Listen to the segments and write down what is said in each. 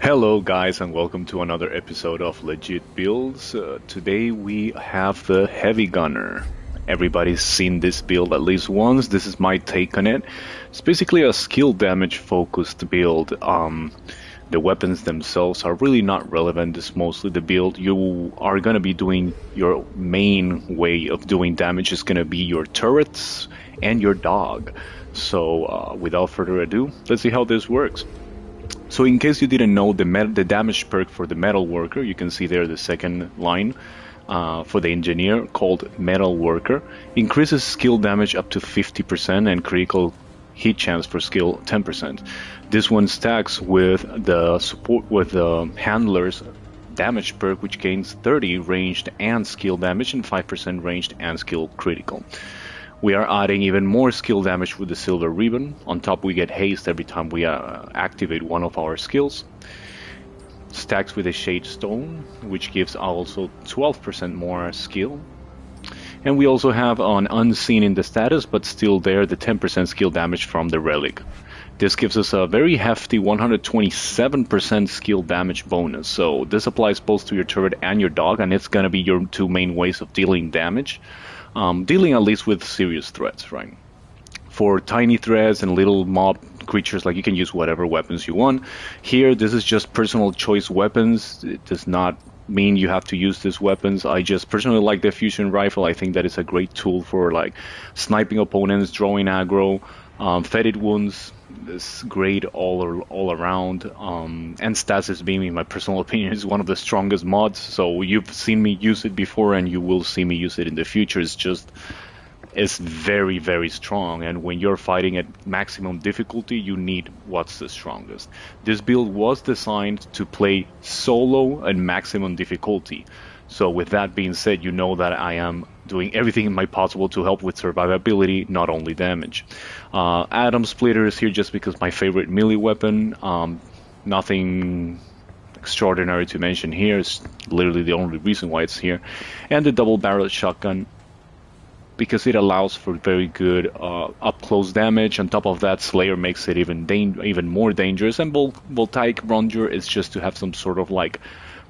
Hello guys and welcome to another episode of Legit Builds. Today we have the Heavy Gunner. Everybody's seen this build at least once. This is my take on it. It's basically a skill damage focused build. The weapons themselves are really not relevant. It's mostly the build. You are going to be doing your main way of doing damage is going to be your turrets and your dog. So without further ado, let's see how this works. So in case you didn't know, the damage perk for the Metal Worker, you can see there the second line for the Engineer called Metal Worker, increases skill damage up to 50% and critical hit chance for skill 10%. This one stacks with the support with the Handler's damage perk, which gains 30 ranged and skill damage and 5% ranged and skill critical. We are adding even more skill damage with the Silver Ribbon. On top we get haste every time we activate one of our skills. Stacks with a Shade Stone, which gives also 12% more skill. And we also have an Unseen in the status, but still there, the 10% skill damage from the Relic. This gives us a very hefty 127% skill damage bonus. So this applies both to your turret and your dog, and it's going to be your two main ways of dealing damage. Dealing at least with serious threats, right? For tiny threats and little mob creatures, like you can use whatever weapons you want. Here, this is just personal choice weapons. It does not mean you have to use these weapons. I just personally like the fusion rifle. I think that it's a great tool for like sniping opponents, drawing aggro, fetid wounds. It's great all around. And Stasis Beam, in my personal opinion, is one of the strongest mods. So you've seen me use it before, and you will see me use it in the future. It's very, very strong. And when you're fighting at maximum difficulty, you need what's the strongest. This build was designed to play solo at maximum difficulty. So with that being said, you know that I am doing everything in my possible to help with survivability, not only damage. Atom Splitter is here just because my favorite melee weapon. Nothing extraordinary to mention here. It's literally the only reason why it's here. And the double-barreled shotgun, because it allows for very good up-close damage. On top of that, Slayer makes it even more dangerous. And Voltaic Ranger is just to have some sort of like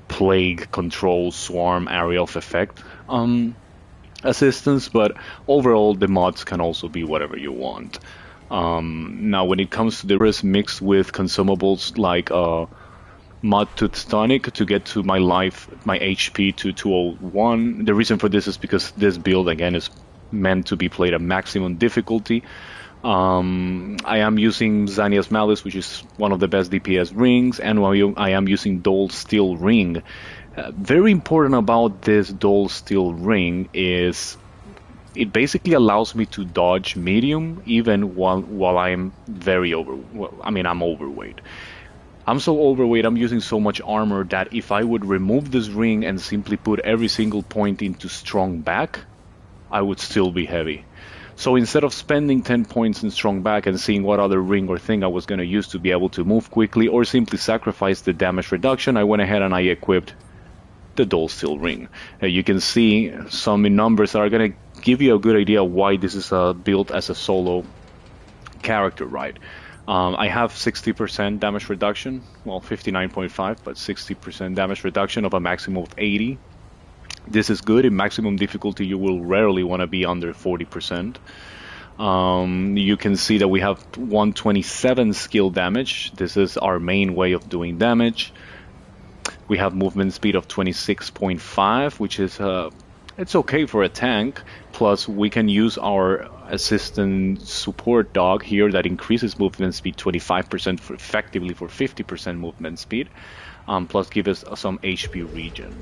plague control swarm area of effect assistance, but overall the mods can also be whatever you want. Now when it comes to the rest mixed with consumables like Mud Tooth Tonic to get to my HP to 201. The reason for this is because this build again is meant to be played at maximum difficulty. I am using Xania's Malice, which is one of the best DPS rings, and I am using Dole Steel Ring. Very important about this Dole Steel Ring is it basically allows me to dodge medium even while I'm I'm overweight. I'm so overweight, I'm using so much armor that if I would remove this ring and simply put every single point into strong back, I would still be heavy. So instead of spending 10 points in strong back and seeing what other ring or thing I was going to use to be able to move quickly or simply sacrifice the damage reduction, I went ahead and I equipped the Dole Steel Ring. You can see some numbers that are going to give you a good idea why this is built as a solo character, right? I have 60% damage reduction, well 59.5, but 60% damage reduction of a maximum of 80. This is good. In maximum difficulty, you will rarely want to be under 40%. You can see that we have 127 skill damage. This is our main way of doing damage. We have movement speed of 26.5, which is it's okay for a tank. Plus, we can use our assistant support dog here that increases movement speed 25% effectively for 50% movement speed. Plus, give us some HP regen.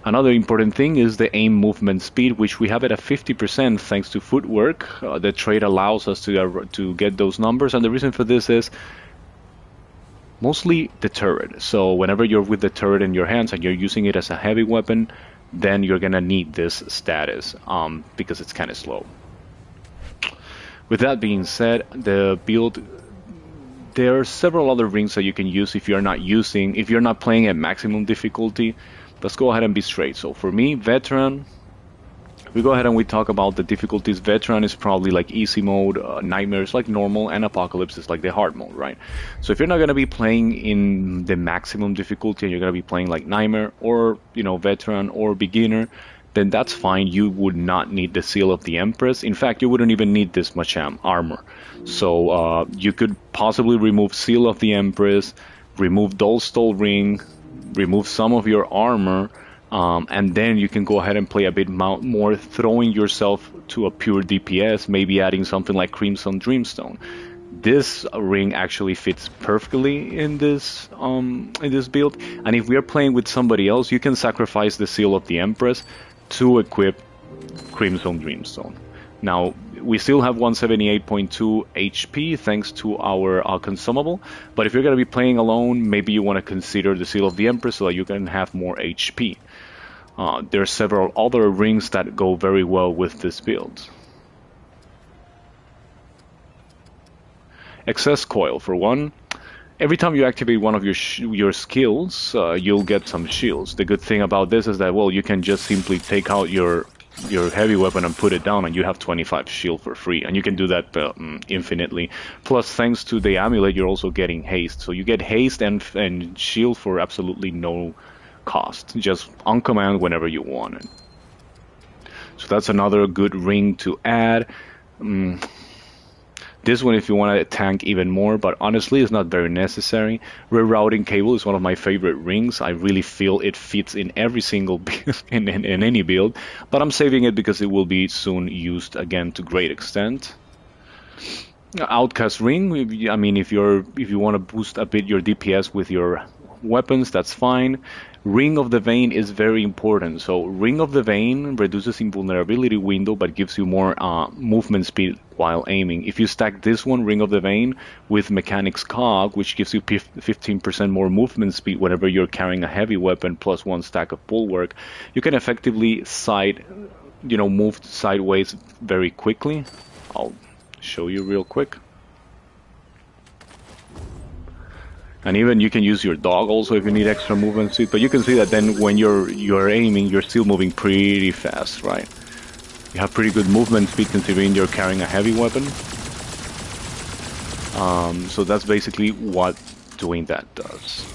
Another important thing is the aim movement speed, which we have it at 50% thanks to footwork. The trait allows us to get those numbers, and the reason for this is mostly the turret. So whenever you're with the turret in your hands and you're using it as a heavy weapon, then you're gonna need this status because it's kind of slow. With that being said, the build, there are several other rings that you can use if you're not playing at maximum difficulty. Let's go ahead and be straight. So for me, Veteran, we go ahead and we talk about the difficulties. Veteran is probably like easy mode, Nightmare is like normal, and Apocalypse is like the hard mode, right? So if you're not going to be playing in the maximum difficulty and you're going to be playing like Nightmare or, you know, Veteran or Beginner, then that's fine. You would not need the Seal of the Empress. In fact, you wouldn't even need this much armor. So you could possibly remove Seal of the Empress, remove Dull Stole Ring, remove some of your armor, and then you can go ahead and play a bit more, throwing yourself to a pure DPS, maybe adding something like Crimson Dreamstone. This ring actually fits perfectly in this build, and if we are playing with somebody else, you can sacrifice the Seal of the Empress to equip Crimson Dreamstone. Now, we still have 178.2 HP thanks to our consumable, but if you're going to be playing alone, maybe you want to consider the Seal of the Empress so that you can have more HP. There are several other rings that go very well with this build. Excess Coil, for one. Every time you activate one of your skills, you'll get some shields. The good thing about this is that, well, you can just simply take out your heavy weapon and put it down, and you have 25 shield for free, and you can do that infinitely. Plus, thanks to the amulet, you're also getting haste. So you get haste and shield for absolutely no cost, just on command whenever you want it. So that's another good ring to add. This one, if you want to tank even more, but honestly, it's not very necessary. Rerouting Cable is one of my favorite rings. I really feel it fits in every single build, in any build, but I'm saving it because it will be soon used again to great extent. Outcast Ring, I mean, if you want to boost a bit your DPS with your weapons, that's fine. Ring of the Vein is very important. So Ring of the Vein reduces invulnerability window but gives you more movement speed while aiming. If you stack this one, Ring of the Vein, with Mechanics Cog, which gives you 15% more movement speed whenever you're carrying a heavy weapon plus one stack of Bulwark, you can effectively move sideways very quickly. I'll show you real quick. And even you can use your dog also if you need extra movement speed. But you can see that then when you're aiming, you're still moving pretty fast, right? You have pretty good movement speed considering you're carrying a heavy weapon. So that's basically what doing that does.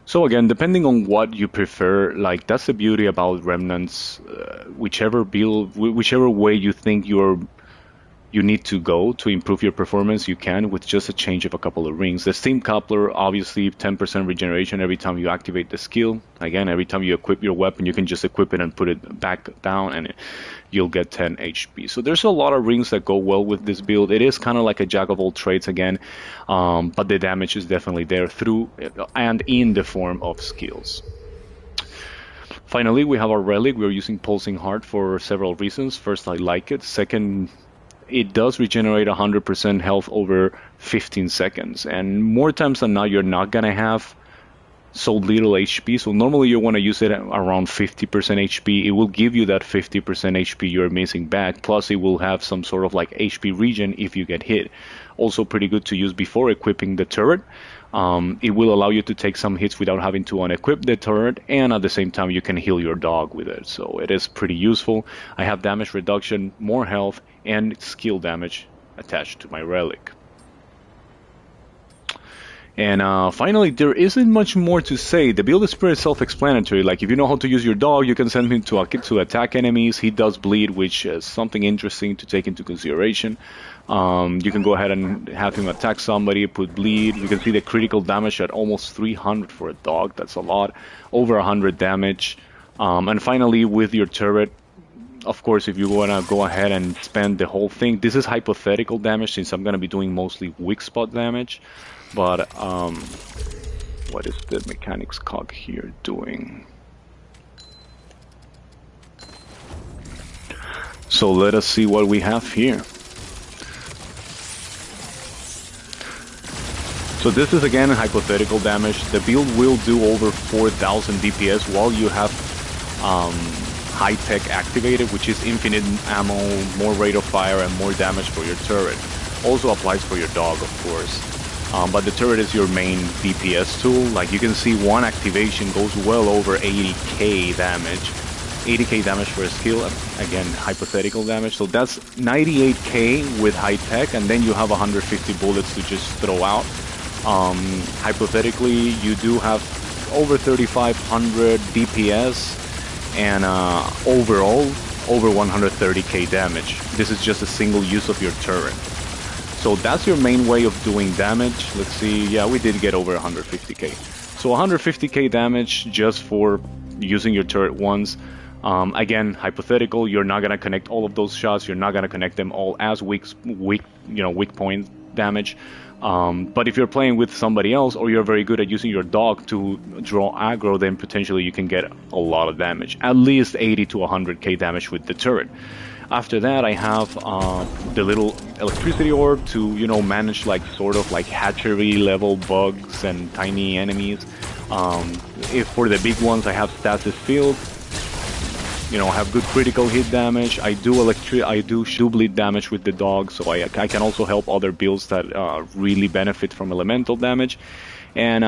So again, depending on what you prefer, like that's the beauty about Remnants. Whichever way you think you need to go to improve your performance, you can with just a change of a couple of rings. The Steam Coupler, obviously 10% regeneration every time you activate the skill. Again, every time you equip your weapon, you can just equip it and put it back down and you'll get 10 HP. So there's a lot of rings that go well with this build. It is kind of like a jack of all trades again, but the damage is definitely there through and in the form of skills. Finally, we have our relic. We're using Pulsing Heart for several reasons. First, I like it. Second, it does regenerate 100% health over 15 seconds. And more times than not, you're not going to have so little HP. So normally you want to use it at around 50% HP. It will give you that 50% HP you're missing back. Plus, it will have some sort of like HP regen if you get hit. Also pretty good to use before equipping the turret. It will allow you to take some hits without having to unequip the turret, and at the same time you can heal your dog with it. So it is pretty useful. I have damage reduction, more health, and skill damage attached to my relic. And finally, there isn't much more to say. The build is pretty self-explanatory. Like, if you know how to use your dog, you can send him to attack enemies. He does bleed, which is something interesting to take into consideration. You can go ahead and have him attack somebody, put bleed. You can see the critical damage at almost 300 for a dog. That's a lot. Over 100 damage. And finally, with your turret, of course, if you want to go ahead and spend the whole thing, this is hypothetical damage since I'm going to be doing mostly weak spot damage. But what is the Mechanics Cog here doing? So let us see what we have here. So this is again hypothetical damage. The build will do over 4,000 DPS while you have high tech activated, which is infinite ammo, more rate of fire, and more damage for your turret. Also applies for your dog, of course. but the turret is your main DPS tool. Like you can see, one activation goes well over 80k damage. 80k damage for a skill, again hypothetical damage, so that's 98k with high tech, and then you have 150 bullets to just throw out. Hypothetically, you do have over 3500 DPS, and overall over 130k damage. This is just a single use of your turret. So that's your main way of doing damage. Let's see, yeah, we did get over 150k. So 150k damage just for using your turret once. Again, hypothetical, you're not gonna connect all of those shots. You're not gonna connect them all as weak point damage. But if you're playing with somebody else, or you're very good at using your dog to draw aggro, then potentially you can get a lot of damage, at least 80 to 100k damage with the turret. After that, I have the little electricity orb to, manage like sort of like hatchery level bugs and tiny enemies. If for the big ones, I have stasis field. Have good critical hit damage. I do bleed damage with the dog, so I can also help other builds that really benefit from elemental damage. And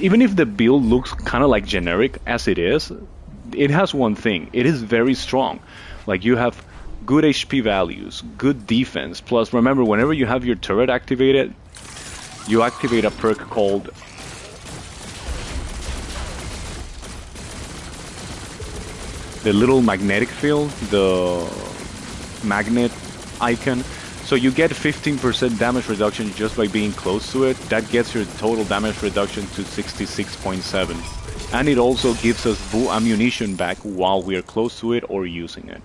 even if the build looks kind of like generic as it is, it has one thing: it is very strong. Like you have good HP values, good defense. Plus, remember, whenever you have your turret activated, you activate a perk called the little magnetic field, the magnet icon. So you get 15% damage reduction just by being close to it. That gets your total damage reduction to 66.7. And it also gives us ammunition back while we are close to it or using it.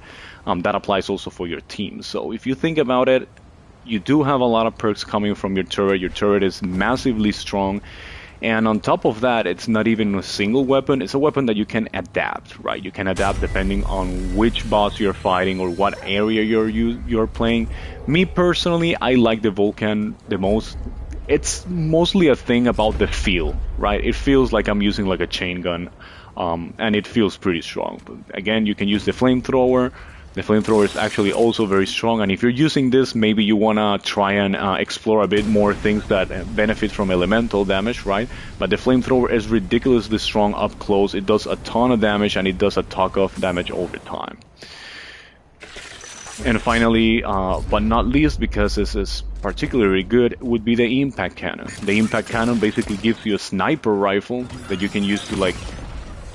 That applies also for your team. So if you think about it, you do have a lot of perks coming from your turret. Your turret is massively strong. And on top of that, it's not even a single weapon. It's a weapon that you can adapt, right? You can adapt depending on which boss you're fighting or what area you're playing. Me personally, I like the Vulcan the most. It's mostly a thing about the feel, right? It feels like I'm using like a chain gun, and it feels pretty strong. But again, you can use the flamethrower. The flamethrower is actually also very strong, and if you're using this, maybe you want to try and explore a bit more things that benefit from elemental damage, right? But the flamethrower is ridiculously strong up close. It does a ton of damage, and it does a ton of damage over time. And finally, but not least, because this is particularly good, would be the impact cannon. The impact cannon basically gives you a sniper rifle that you can use to, like,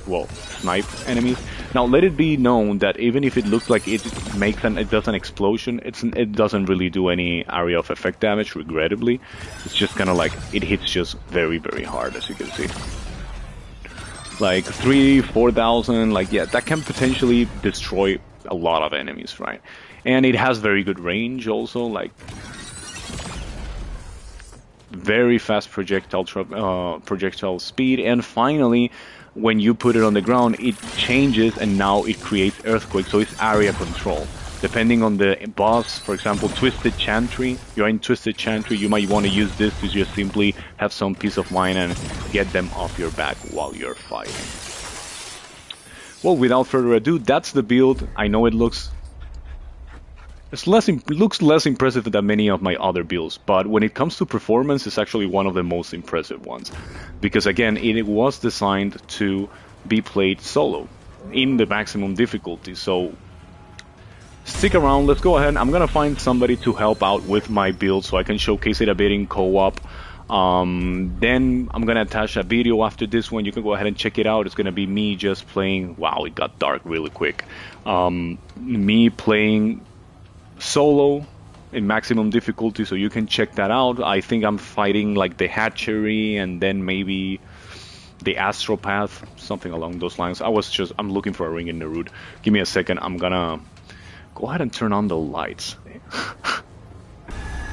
well, snipe enemies. Now, let it be known that even if it looks like it does an explosion, it doesn't really do any area of effect damage, regrettably. It's just kind of like, it hits just very, very hard, as you can see. Like 4,000, like, yeah, that can potentially destroy a lot of enemies, right? And it has very good range also, like very fast projectile speed. And finally, when you put it on the ground, it changes, and now it creates earthquake, so it's area control. Depending on the boss, for example, Twisted Chantry, you're in Twisted Chantry, you might want to use this to just simply have some peace of mind and get them off your back while you're fighting. Well, without further ado, that's the build. I know it looks less impressive than many of my other builds, but when it comes to performance, it's actually one of the most impressive ones. Because again, it was designed to be played solo, in the maximum difficulty. So stick around, let's go ahead. I'm gonna find somebody to help out with my build so I can showcase it a bit in co-op. Then I'm gonna attach a video after this one. You can go ahead and check it out. It's gonna be me just playing. Wow, it got dark really quick. Me playing solo in maximum difficulty, so you can check that out. I think I'm fighting like the hatchery and then maybe the astropath, something along those lines. I'm looking for a ring in the root. Give me a second. I'm gonna go ahead and turn on the lights.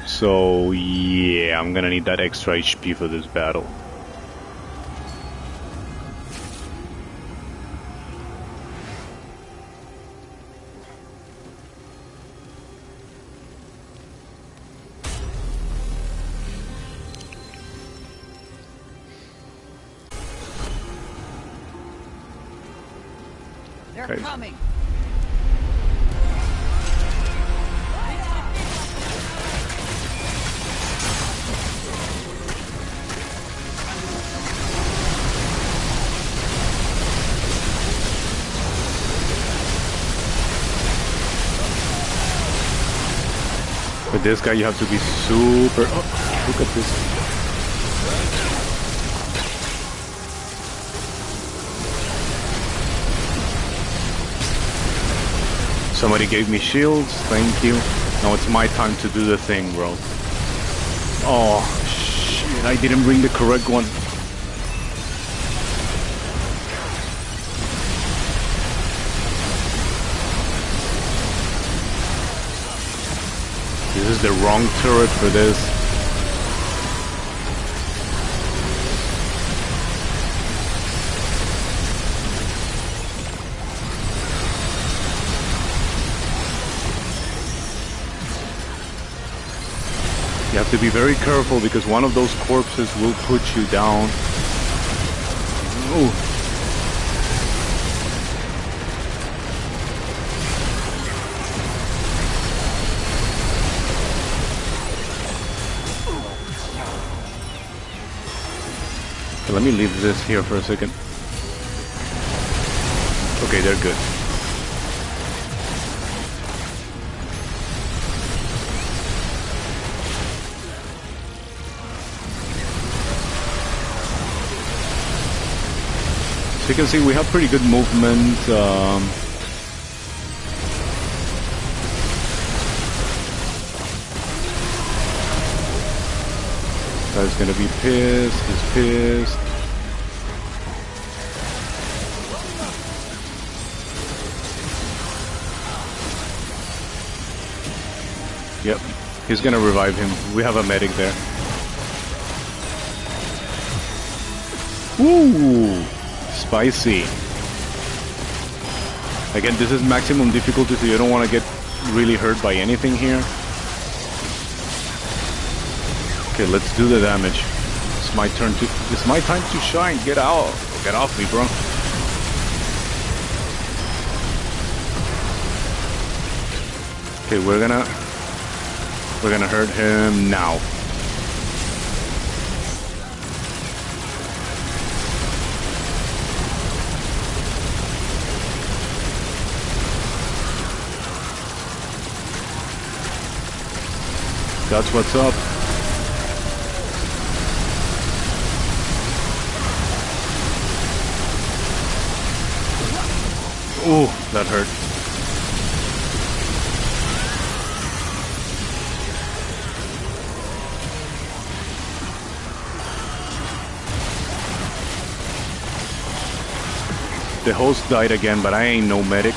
So yeah, I'm gonna need that extra HP for this battle. They're coming. With this guy, you have to be super... Oh, look at this. Somebody gave me shields, thank you. Now it's my time to do the thing, bro. Oh, shit, I didn't bring the correct one. This is the wrong turret for this. You have to be very careful because one of those corpses will put you down. Oh. Let me leave this here for a second. Okay, they're good. So you can see we have pretty good movement. Guy's gonna be pissed, he's pissed. Yep, he's gonna revive him. We have a medic there. Ooh, spicy. Again, this is maximum difficulty, so you don't want to get really hurt by anything here. Okay, let's do the damage. It's my turn to... It's my time to shine. Get out. Get off me, bro. Okay, we're gonna hurt him now. That's what's up. Ooh, that hurt. The host died again, but I ain't no medic.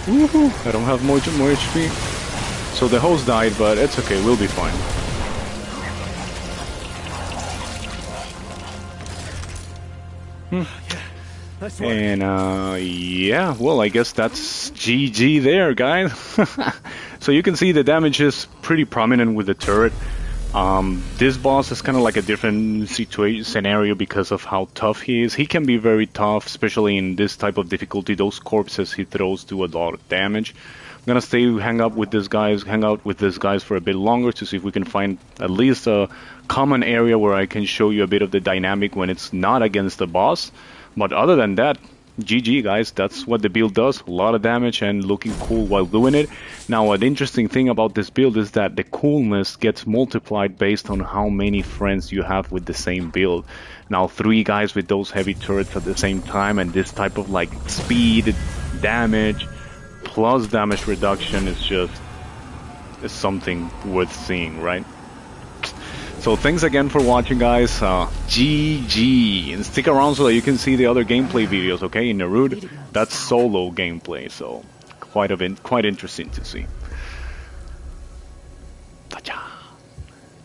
Woohoo! I don't have much more HP. So the host died, but it's okay, we'll be fine. And yeah, well, I guess that's GG there, guys. So you can see the damage is pretty prominent with the turret. This boss is kind of like a different scenario because of how tough he is. He can be very tough, especially in this type of difficulty. Those corpses he throws do a lot of damage. I'm gonna hang out with these guys for a bit longer to see if we can find at least a common area where I can show you a bit of the dynamic when it's not against the boss. But other than that, GG guys, that's what the build does. A lot of damage and looking cool while doing it. Now, an interesting thing about this build is that the coolness gets multiplied based on how many friends you have with the same build. Now, 3 guys with those heavy turrets at the same time and this type of like speed, damage, plus damage reduction is something worth seeing, right? So thanks again for watching, guys. GG, and stick around so that you can see the other gameplay videos. Okay, in Naruto, that's solo gameplay, so quite interesting to see. Ta-cha.